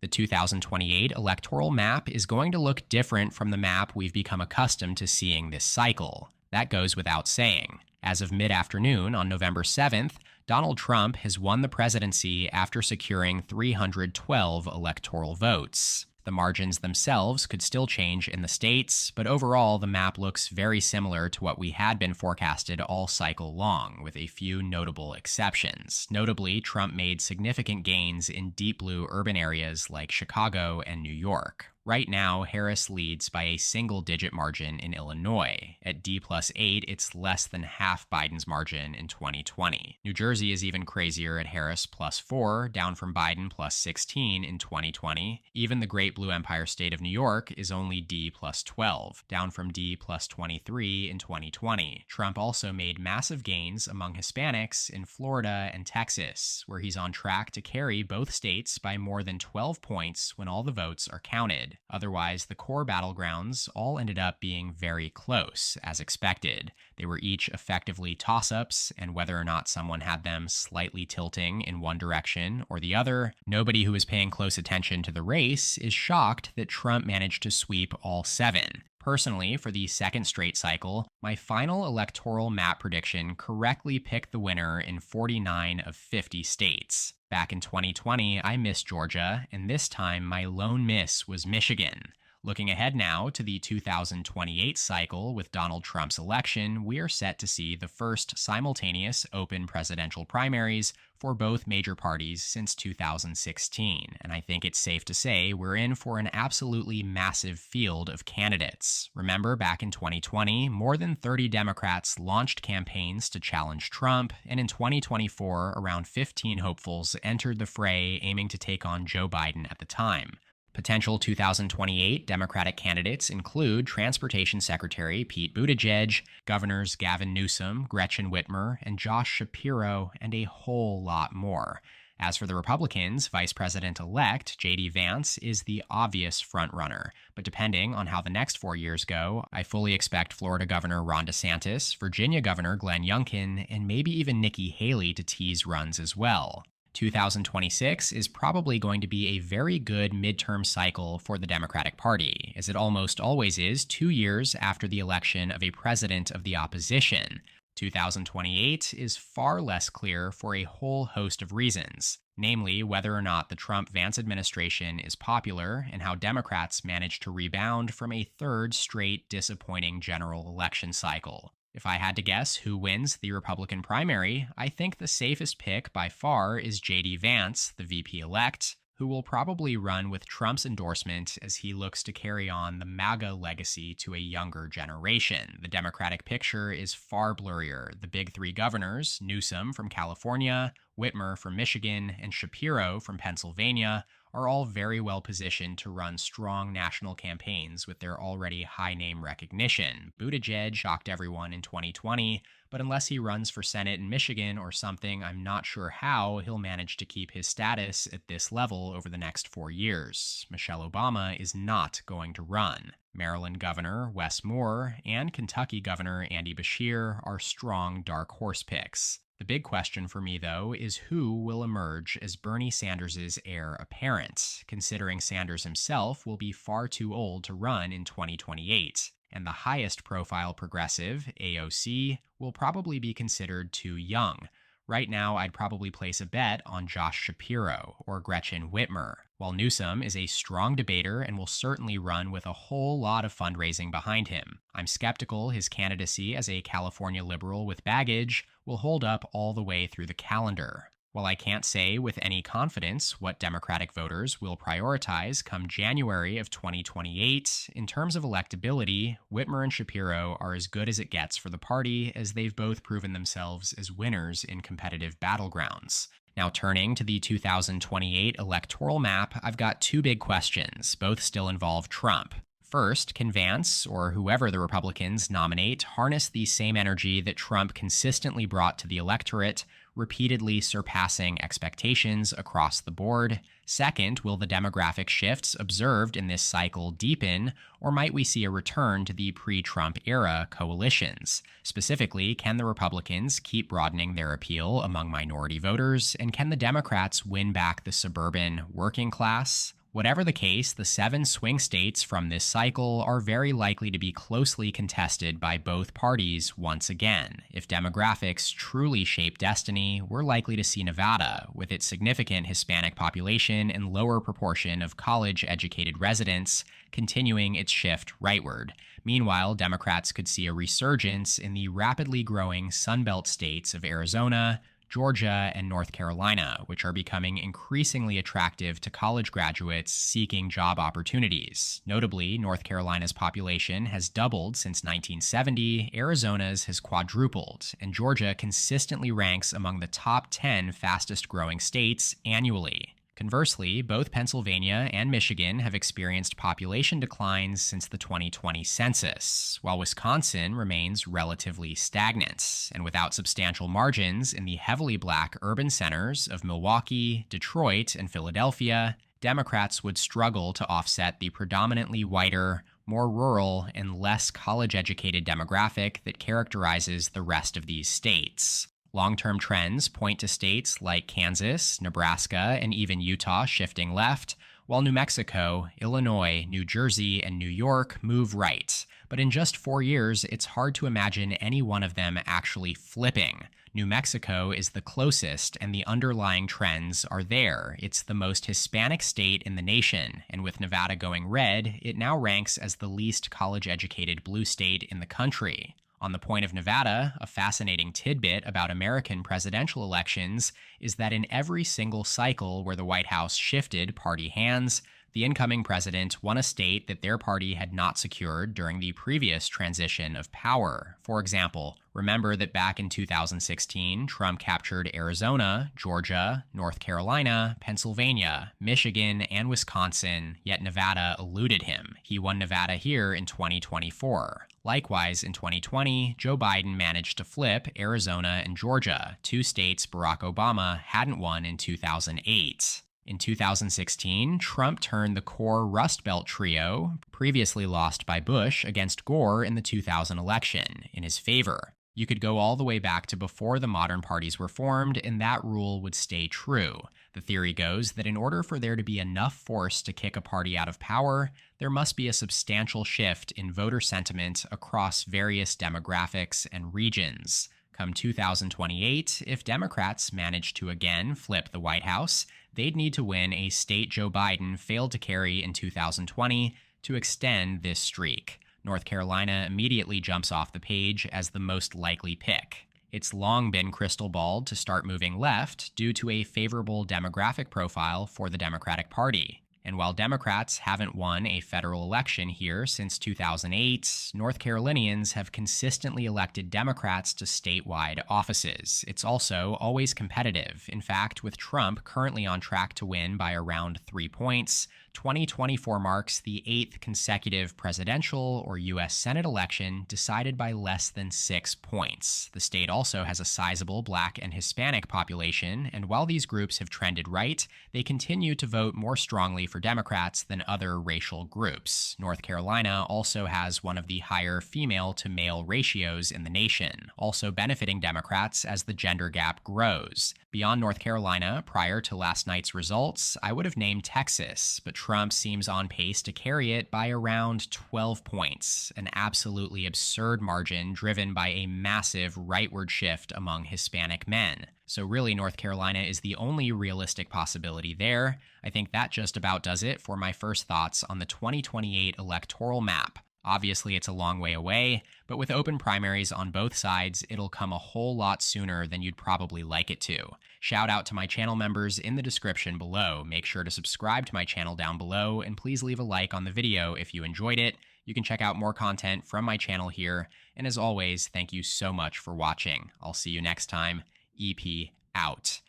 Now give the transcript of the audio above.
The 2028 electoral map is going to look different from the map we've become accustomed to seeing this cycle. That goes without saying. As of mid-afternoon on November 7th, Donald Trump has won the presidency after securing 312 electoral votes. The margins themselves could still change in the states, but overall the map looks very similar to what we had been forecasted all cycle long, with a few notable exceptions. Notably, Trump made significant gains in deep blue urban areas like Chicago and New York. Right now, Harris leads by a single-digit margin in Illinois. At D+8, it's less than half Biden's margin in 2020. New Jersey is even crazier at Harris +4, down from Biden +16 in 2020. Even the Great Blue Empire state of New York is only D+12, down from D+23 in 2020. Trump also made massive gains among Hispanics in Florida and Texas, where he's on track to carry both states by more than 12 points when all the votes are counted. Otherwise, the core battlegrounds all ended up being very close, as expected. They were each effectively toss-ups, and whether or not someone had them slightly tilting in one direction or the other, nobody who is paying close attention to the race is shocked that Trump managed to sweep all 7. Personally, for the second straight cycle, my final electoral map prediction correctly picked the winner in 49 of 50 states. Back in 2020, I missed Georgia, and this time my lone miss was Michigan. Looking ahead now to the 2028 cycle with Donald Trump's election, we are set to see the first simultaneous open presidential primaries for both major parties since 2016, and I think it's safe to say we're in for an absolutely massive field of candidates. Remember, back in 2020, more than 30 Democrats launched campaigns to challenge Trump, and in 2024, around 15 hopefuls entered the fray aiming to take on Joe Biden at the time. Potential 2028 Democratic candidates include Transportation Secretary Pete Buttigieg, Governors Gavin Newsom, Gretchen Whitmer, and Josh Shapiro, and a whole lot more. As for the Republicans, Vice President-elect J.D. Vance is the obvious frontrunner, but depending on how the next 4 years go, I fully expect Florida Governor Ron DeSantis, Virginia Governor Glenn Youngkin, and maybe even Nikki Haley to tease runs as well. 2026 is probably going to be a very good midterm cycle for the Democratic Party, as it almost always is 2 years after the election of a president of the opposition. 2028 is far less clear for a whole host of reasons, namely whether or not the Trump-Vance administration is popular and how Democrats manage to rebound from a third straight disappointing general election cycle. If I had to guess who wins the Republican primary, I think the safest pick by far is J.D. Vance, the VP-elect, who will probably run with Trump's endorsement as he looks to carry on the MAGA legacy to a younger generation. The Democratic picture is far blurrier. The big 3 governors, Newsom from California, Whitmer from Michigan, and Shapiro from Pennsylvania, are all very well positioned to run strong national campaigns with their already high name recognition. Buttigieg shocked everyone in 2020, but unless he runs for Senate in Michigan or something, I'm not sure how he'll manage to keep his status at this level over the next 4 years. Michelle Obama is not going to run. Maryland Governor Wes Moore and Kentucky Governor Andy Beshear are strong dark horse picks. The big question for me, though, is who will emerge as Bernie Sanders' heir apparent, considering Sanders himself will be far too old to run in 2028, and the highest profile progressive, AOC, will probably be considered too young. Right now, I'd probably place a bet on Josh Shapiro or Gretchen Whitmer, while Newsom is a strong debater and will certainly run with a whole lot of fundraising behind him. I'm skeptical his candidacy as a California liberal with baggage will hold up all the way through the calendar. While I can't say with any confidence what Democratic voters will prioritize come January of 2028, in terms of electability, Whitmer and Shapiro are as good as it gets for the party, as they've both proven themselves as winners in competitive battlegrounds. Now turning to the 2028 electoral map, I've got 2 big questions, both still involve Trump. First, can Vance, or whoever the Republicans nominate, harness the same energy that Trump consistently brought to the electorate, repeatedly surpassing expectations across the board? Second, will the demographic shifts observed in this cycle deepen, or might we see a return to the pre-Trump era coalitions? Specifically, can the Republicans keep broadening their appeal among minority voters, and can the Democrats win back the suburban working class? Whatever the case, the 7 swing states from this cycle are very likely to be closely contested by both parties once again. If demographics truly shape destiny, we're likely to see Nevada, with its significant Hispanic population and lower proportion of college-educated residents, continuing its shift rightward. Meanwhile, Democrats could see a resurgence in the rapidly growing Sunbelt states of Arizona, Georgia, and North Carolina, which are becoming increasingly attractive to college graduates seeking job opportunities. Notably, North Carolina's population has doubled since 1970, Arizona's has quadrupled, and Georgia consistently ranks among the top 10 fastest growing states annually. Conversely, both Pennsylvania and Michigan have experienced population declines since the 2020 census, while Wisconsin remains relatively stagnant. And without substantial margins in the heavily black urban centers of Milwaukee, Detroit, and Philadelphia, Democrats would struggle to offset the predominantly whiter, more rural, and less college-educated demographic that characterizes the rest of these states. Long-term trends point to states like Kansas, Nebraska, and even Utah shifting left, while New Mexico, Illinois, New Jersey, and New York move right. But in just 4 years, it's hard to imagine any one of them actually flipping. New Mexico is the closest, and the underlying trends are there. It's the most Hispanic state in the nation, and with Nevada going red, it now ranks as the least college-educated blue state in the country. On the point of Nevada, a fascinating tidbit about American presidential elections is that in every single cycle where the White House shifted party hands, the incoming president won a state that their party had not secured during the previous transition of power. For example, remember that back in 2016, Trump captured Arizona, Georgia, North Carolina, Pennsylvania, Michigan, and Wisconsin, yet Nevada eluded him. He won Nevada here in 2024. Likewise, in 2020, Joe Biden managed to flip Arizona and Georgia, 2 states Barack Obama hadn't won in 2008. In 2016, Trump turned the core Rust Belt trio, previously lost by Bush, against Gore in the 2000 election, in his favor. You could go all the way back to before the modern parties were formed, and that rule would stay true. The theory goes that in order for there to be enough force to kick a party out of power, there must be a substantial shift in voter sentiment across various demographics and regions. Come 2028, if Democrats manage to again flip the White House, they'd need to win a state Joe Biden failed to carry in 2020 to extend this streak. North Carolina immediately jumps off the page as the most likely pick. It's long been crystal balled to start moving left due to a favorable demographic profile for the Democratic Party. And while Democrats haven't won a federal election here since 2008, North Carolinians have consistently elected Democrats to statewide offices. It's also always competitive. In fact, with Trump currently on track to win by around 3 points, 2024 marks the 8th consecutive presidential or U.S. Senate election decided by less than 6 points. The state also has a sizable Black and Hispanic population, and while these groups have trended right, they continue to vote more strongly for Democrats than other racial groups. North Carolina also has one of the higher female-to-male ratios in the nation, also benefiting Democrats as the gender gap grows. Beyond North Carolina, prior to last night's results, I would have named Texas, but Trump seems on pace to carry it by around 12 points, an absolutely absurd margin driven by a massive rightward shift among Hispanic men. So really, North Carolina is the only realistic possibility there. I think that just about does it for my first thoughts on the 2028 electoral map. Obviously, it's a long way away, but with open primaries on both sides, it'll come a whole lot sooner than you'd probably like it to. Shout out to my channel members in the description below. Make sure to subscribe to my channel down below, and please leave a like on the video if you enjoyed it. You can check out more content from my channel here, and as always, thank you so much for watching. I'll see you next time. EP out.